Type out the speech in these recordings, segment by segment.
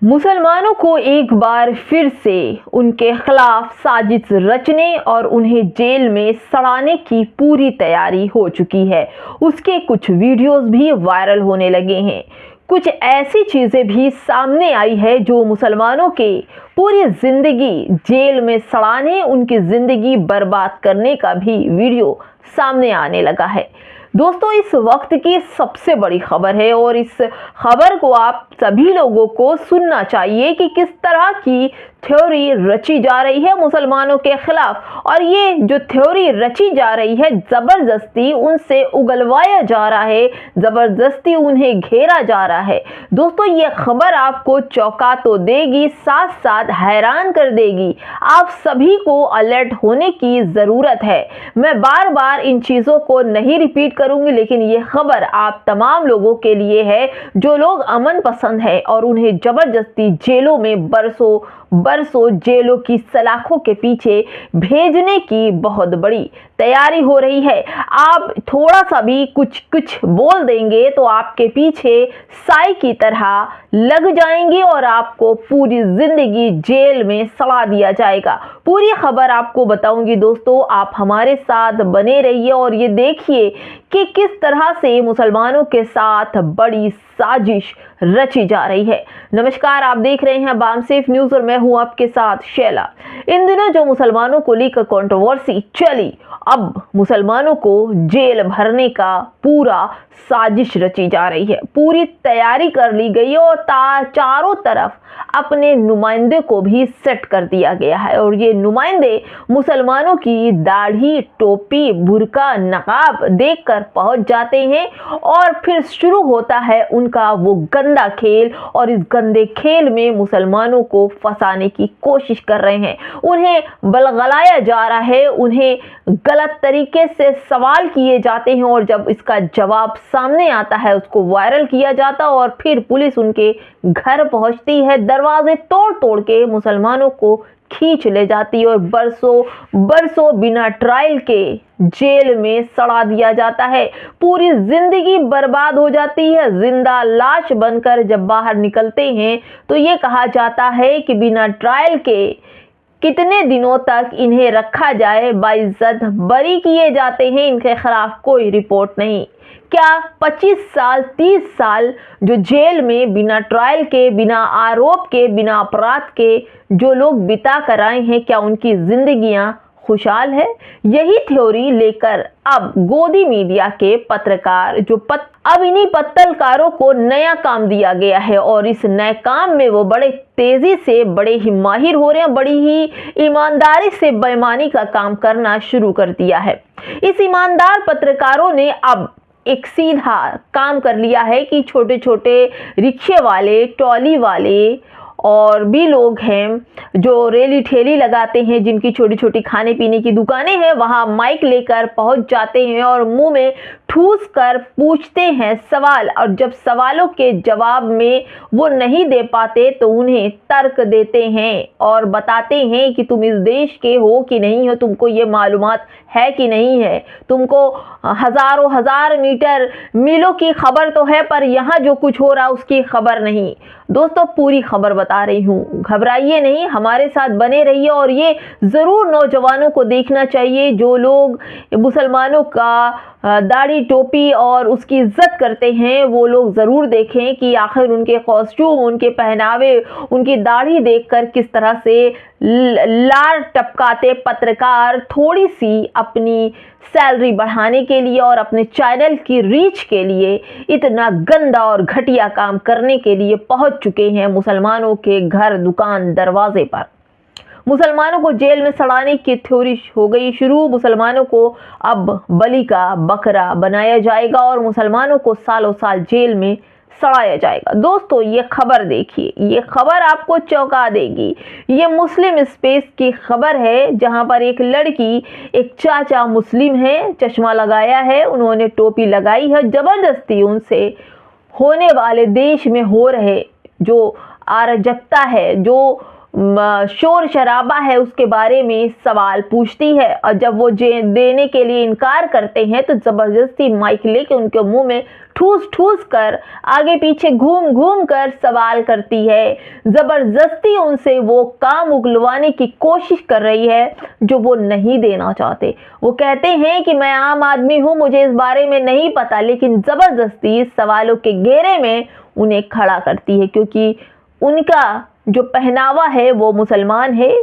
मुसलमानों को एक बार फिर से उनके खिलाफ साजिश रचने और उन्हें जेल में सड़ाने की पूरी तैयारी हो चुकी है। उसके कुछ वीडियोस भी वायरल होने लगे हैं। कुछ ऐसी चीज़ें भी सामने आई है जो मुसलमानों के पूरी ज़िंदगी जेल में सड़ाने, उनकी ज़िंदगी बर्बाद करने का भी वीडियो सामने आने लगा है। दोस्तों, इस वक्त की सबसे बड़ी खबर है और इस खबर को आप सभी लोगों को सुनना चाहिए कि किस तरह की थ्योरी रची जा रही है मुसलमानों के खिलाफ। और ये जो थ्योरी रची जा रही है, ज़बरदस्ती उनसे उगलवाया जा रहा है, ज़बरदस्ती उन्हें घेरा जा रहा है। दोस्तों, ये खबर आपको चौंका तो देगी, साथ साथ हैरान कर देगी। आप सभी को अलर्ट होने की ज़रूरत है। मैं बार बार इन चीज़ों को नहीं रिपीट करूंगी, लेकिन ये खबर आप तमाम लोगों के लिए है जो लोग अमन पसंद है और उन्हें ज़बरदस्ती जेलों में बरसों जेलों की सलाखों के पीछे भेजने की बहुत बड़ी तैयारी हो रही है। आप थोड़ा सा भी कुछ बोल देंगे तो आपके पीछे साई की तरह लग जाएंगे और आपको पूरी जिंदगी जेल में सड़ा दिया जाएगा। पूरी खबर आपको बताऊंगी दोस्तों, आप हमारे साथ बने रहिए और ये देखिए कि किस तरह से मुसलमानों के साथ बड़ी साजिश रची जा रही है। नमस्कार, आप देख रहे हैं बामसेफ न्यूज और मैं हूं आपके साथ शैला। इन दिनों जो मुसलमानों को लेकर कंट्रोवर्सी चली, अब मुसलमानों को जेल भरने का पूरा साजिश रची जा रही है। पूरी तैयारी कर ली गई है और चारों तरफ अपने नुमाइंदे को भी सेट कर दिया गया है और ये नुमाइंदे मुसलमानों की दाढ़ी, टोपी, बुर्का, नकाब देखकर पहुंच जाते हैं और फिर शुरू होता है उनका वो गंदा खेल। और इस गंदे खेल में मुसलमानों को फंसाने की कोशिश कर रहे हैं, उन्हें बलगलाया जा रहा है, उन्हें गलत तरीके से सवाल किए जाते हैं और जब इसका जवाब सामने आता है उसको वायरल किया जाता है और फिर पुलिस उनके घर पहुंचती है, दरवाजे तोड़ तोड़ के मुसलमानों को खींच ले जाती है और बरसों बिना ट्रायल के जेल में सड़ा दिया जाता है। पूरी जिंदगी बर्बाद हो जाती है। जिंदा लाश बनकर जब बाहर निकलते हैं तो ये कहा जाता है कि बिना ट्रायल के कितने दिनों तक इन्हें रखा जाए, बाइज्जत बरी किए जाते हैं, इनके खिलाफ कोई रिपोर्ट नहीं। क्या 25 साल 30 साल जो जेल में बिना ट्रायल के, बिना आरोप के, बिना अपराध के जो लोग बिता कर आए हैं, क्या उनकी जिंदगियां खुशहाल है? यही थ्योरी लेकर अब गोदी मीडिया के पत्रकार अब इन्हीं पत्रकारों को नया काम दिया गया है और इस नए काम में वो बड़े तेजी से, बड़े ही माहिर हो रहे हैं, बड़ी ही ईमानदारी से बेईमानी का काम करना शुरू कर दिया है। इस ईमानदार पत्रकारों ने अब एक सीधा काम कर लिया है कि छोटे छोटे रिक्शे वाले, ट्रॉली वाले और भी लोग हैं जो रेली ठेली लगाते हैं, जिनकी छोटी छोटी खाने पीने की दुकानें हैं, वहां माइक लेकर पहुंच जाते हैं और मुंह में ठूस कर पूछते हैं सवाल। और जब सवालों के जवाब में वो नहीं दे पाते तो उन्हें तर्क देते हैं और बताते हैं कि तुम इस देश के हो कि नहीं हो, तुमको ये मालूमात है कि नहीं है, तुमको हजारों हजार मीटर मीलों की खबर तो है पर यहाँ जो कुछ हो रहा उसकी खबर नहीं। दोस्तों, पूरी खबर बता रही हूँ, घबराइए नहीं, हमारे साथ बने रहिए और ये ज़रूर नौजवानों को देखना चाहिए जो लोग मुसलमानों का दाढ़ी, टोपी और उसकी इज्जत करते हैं। वो लोग ज़रूर देखें कि आखिर उनके कॉस्ट्यूम, उनके पहनावे, उनकी दाढ़ी देखकर किस तरह से लार टपकाते पत्रकार थोड़ी सी अपनी सैलरी बढ़ाने के लिए और अपने चैनल की रीच के लिए इतना गंदा और घटिया काम करने के लिए पहुंच चुके हैं मुसलमानों के घर, दुकान, दरवाजे पर। मुसलमानों को जेल में सड़ाने की थ्योरी हो गई शुरू। मुसलमानों को अब बलि का बकरा बनाया जाएगा और मुसलमानों को सालों साल जेल में सड़ाया जाएगा। दोस्तों, ये खबर देखिए, ये खबर आपको चौंका देगी। ये मुस्लिम स्पेस की खबर है जहां पर एक लड़की, एक चाचा मुस्लिम है, चश्मा लगाया है, उन्होंने टोपी लगाई है, जबरदस्ती उनसे होने वाले देश में हो रहे जो अराजकता है, जो शोर शराबा है उसके बारे में सवाल पूछती है, और जब वो देने के लिए इनकार करते हैं तो ज़बरदस्ती माइक लेके उनके मुंह में ठूस ठूस कर आगे पीछे घूम घूम कर सवाल करती है। ज़बरदस्ती उनसे वो काम उगलवाने की कोशिश कर रही है जो वो नहीं देना चाहते। वो कहते हैं कि मैं आम आदमी हूँ, मुझे इस बारे में नहीं पता, लेकिन ज़बरदस्ती सवालों के घेरे में उन्हें खड़ा करती है, क्योंकि उनका जो पहनावा है वो मुसलमान है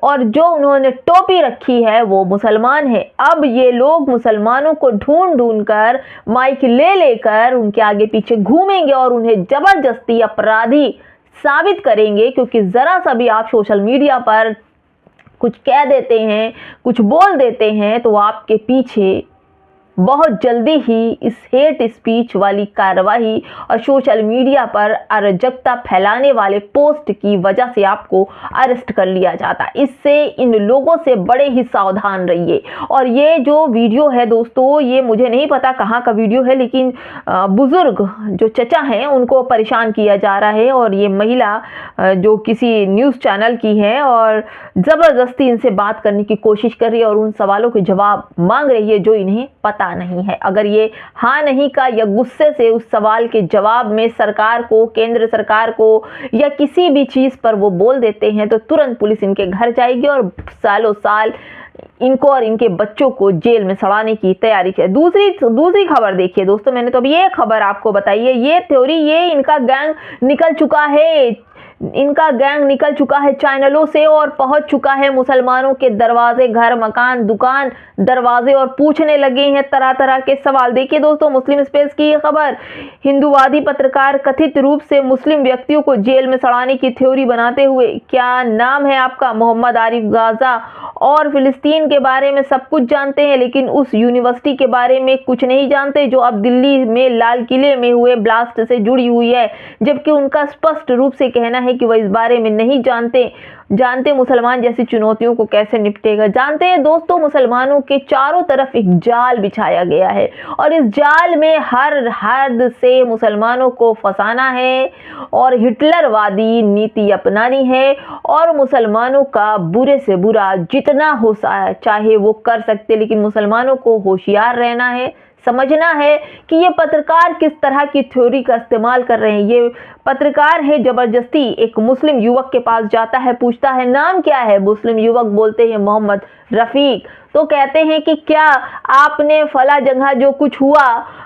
और जो उन्होंने टोपी रखी है वो मुसलमान है। अब ये लोग मुसलमानों को ढूंढ ढूंढ कर माइक ले लेकर उनके आगे पीछे घूमेंगे और उन्हें जबरदस्ती अपराधी साबित करेंगे, क्योंकि ज़रा सा भी आप सोशल मीडिया पर कुछ कह देते हैं, कुछ बोल देते हैं तो आपके पीछे बहुत जल्दी ही इस हेट स्पीच वाली कार्रवाई और सोशल मीडिया पर अराजकता फैलाने वाले पोस्ट की वजह से आपको अरेस्ट कर लिया जाता। इससे इन लोगों से बड़े ही सावधान रहिए। और ये जो वीडियो है दोस्तों, ये मुझे नहीं पता कहाँ का वीडियो है, लेकिन बुजुर्ग जो चचा हैं उनको परेशान किया जा रहा है, और ये महिला जो किसी न्यूज़ चैनल की है और ज़बरदस्ती इनसे बात करने की कोशिश कर रही है और उन सवालों के जवाब मांग रही है जो इन्हें पता नहीं है। अगर ये हाँ नहीं का या गुस्से से उस सवाल के जवाब में सरकार को, केंद्र सरकार को या किसी भी चीज़ पर वो बोल देते हैं तो तुरंत पुलिस इनके घर जाएगी और सालों साल इनको और इनके बच्चों को जेल में सड़ाने की तैयारी है। दूसरी खबर देखिए दोस्तों, मैंने तो अभी ये खबर आपको बताई है, ये थ्योरी, ये इनका गैंग निकल चुका है चैनलों से और पहुंच चुका है मुसलमानों के दरवाजे, घर, मकान, दुकान, दरवाजे, और पूछने लगे हैं तरह तरह के सवाल। देखिए दोस्तों, मुस्लिम स्पेस की ये खबर, हिंदूवादी पत्रकार कथित रूप से मुस्लिम व्यक्तियों को जेल में सड़ाने की थ्योरी बनाते हुए, क्या नाम है आपका, मोहम्मद आरिफ, गाजा और फिलिस्तीन के बारे में सब कुछ जानते हैं, लेकिन उस यूनिवर्सिटी के बारे में कुछ नहीं जानते जो अब दिल्ली में लाल किले में हुए ब्लास्ट से जुड़ी हुई है, जबकि उनका स्पष्ट रूप से कहना है कि वह इस बारे में नहीं जानते मुसलमान जैसी चुनौतियों को कैसे निपटेगा। जानते हैं दोस्तों, मुसलमानों के चारों तरफ एक जाल बिछाया गया है और इस जाल में हर हद से मुसलमानों को फंसाना है और हिटलरवादी नीति अपनानी है और मुसलमानों का बुरे से बुरा जितना हो चाहे वो कर सकते, लेकिन मुसलमानों को होशियार रहना है, समझना है कि ये पत्रकार किस तरह की थ्योरी का इस्तेमाल कर रहे हैं। ये पत्रकार है, जबरदस्ती एक मुस्लिम युवक के पास जाता है, पूछता है नाम क्या है, मुस्लिम युवक बोलते हैं मोहम्मद रफ़ीक, तो कहते हैं कि क्या आपने फला जगह जो कुछ हुआ,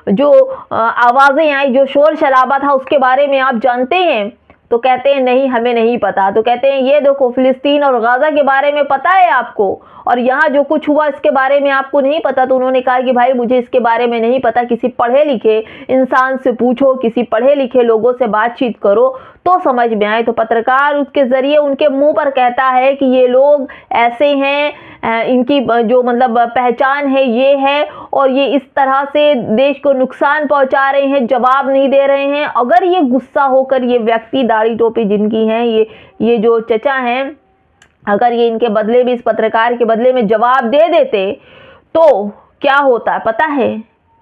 जो आवाज़ें आई, जो शोर शराबा था, उसके बारे में आप जानते हैं? तो कहते हैं नहीं, हमें नहीं पता। तो कहते हैं ये देखो, फिलिस्तीन और गाज़ा के बारे में पता है आपको, और यहाँ जो कुछ हुआ इसके बारे में आपको नहीं पता। तो उन्होंने कहा कि भाई मुझे इसके बारे में नहीं पता, किसी पढ़े लिखे इंसान से पूछो, किसी पढ़े लिखे लोगों से बातचीत करो तो समझ में आए। तो पत्रकार उसके ज़रिए उनके मुंह पर कहता है कि ये लोग ऐसे हैं, इनकी जो मतलब पहचान है ये है और ये इस तरह से देश को नुकसान पहुंचा रहे हैं, जवाब नहीं दे रहे हैं। अगर ये गुस्सा होकर ये व्यक्ति, दाढ़ी टोपी जिनकी हैं, ये जो चचा हैं, अगर ये इनके बदले में, इस पत्रकार के बदले में जवाब दे देते तो क्या होता पता है?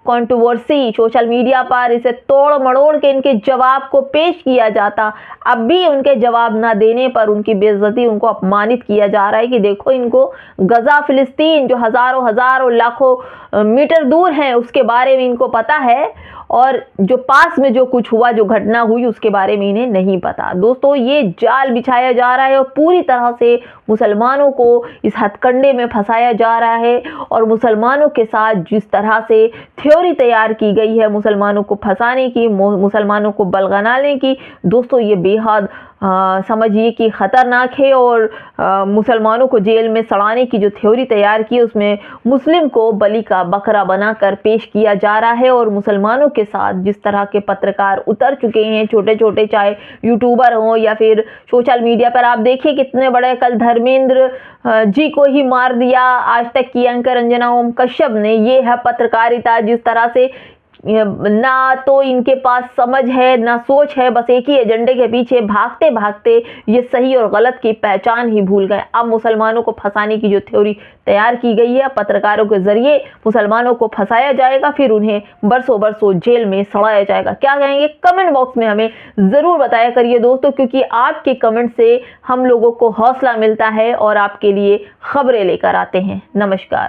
कंट्रोवर्सी सोशल मीडिया पर इसे तोड़ मड़ोड़ के इनके जवाब को पेश किया जाता। अब भी उनके जवाब ना देने पर उनकी बेइज्जती, उनको अपमानित किया जा रहा है कि देखो इनको गजा, फिलिस्तीन जो हज़ारों लाखों मीटर दूर हैं उसके बारे में इनको पता है, और जो पास में जो कुछ हुआ, जो घटना हुई उसके बारे में इन्हें नहीं पता। दोस्तों, ये जाल बिछाया जा रहा है और पूरी तरह से मुसलमानों को इस हथकंडे में फंसाया जा रहा है और मुसलमानों के साथ जिस तरह से थ्योरी तैयार की गई है मुसलमानों को फंसाने की, मुसलमानों को बलगनाने की, दोस्तों ये बेहद समझिए कि ख़तरनाक है। और मुसलमानों को जेल में सड़ाने की जो थ्योरी तैयार की उसमें मुस्लिम को बलि का बकरा बनाकर पेश किया जा रहा है और मुसलमानों के साथ जिस तरह के पत्रकार उतर चुके हैं, छोटे छोटे, चाहे यूट्यूबर हों या फिर सोशल मीडिया पर, आप देखिए कितने बड़े, कल धर्मेंद्र जी को ही मार दिया आज तक की एंकर अंजना ओम कश्यप ने। ये है पत्रकारिता, जिस तरह से ना तो इनके पास समझ है ना सोच है, बस एक ही एजेंडे के पीछे भागते भागते ये सही और गलत की पहचान ही भूल गए। अब मुसलमानों को फंसाने की जो थ्योरी तैयार की गई है, पत्रकारों के जरिए मुसलमानों को फंसाया जाएगा, फिर उन्हें बरसों बरसों जेल में सड़ाया जाएगा। क्या कहेंगे कमेंट बॉक्स में हमें जरूर बताया करिए दोस्तों, क्योंकि आपके कमेंट से हम लोगों को हौसला मिलता है और आपके लिए खबरें लेकर आते हैं। नमस्कार।